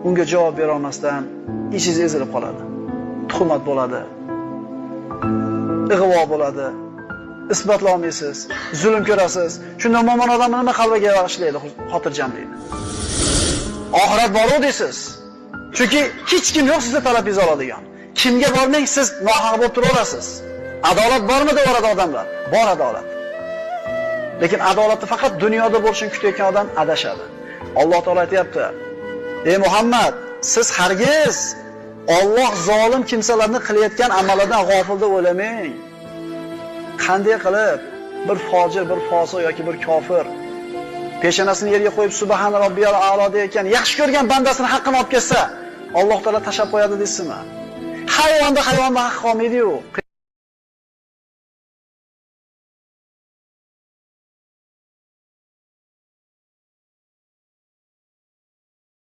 unga javob bera olmasdan ichingiz ezilib qoladi. Tuhmat bo'ladi. Ig'vo bo'ladi. Isbotlay olmaysiz, zulm ko'rasiz. Shunda mo'min odam nima qalbiga ishlaydi, xotirjamlikni. Oxirat bor deysiz. Chunki hech kim yo'q sizga talabingizni oladigan. Kimga bormang siz nohaq bo'lib turaverasiz. Adolat bormi deyoradi odamlar? Bor adolat. Lekin adolatni faqat dunyoda bo'lishini kutayotgan odam adashadi. Alloh taolo aytayapti: "Ey Muhammad, siz hargiz Alloh zolim kimsalarni qilayotgan amalidan g'ofil deb o'ylamang. Qanday qilib bir fojir, bir fosiq yoki bir kofir peshonasini yerga qo'yib subhana robbiyal a'lo deyotgan yaxshi ko'rgan bandasini haqqini olib kelsa, Alloh taolo tashab qo'yadi deysizmi? Hayvonda haqqi qolmaydi-yu.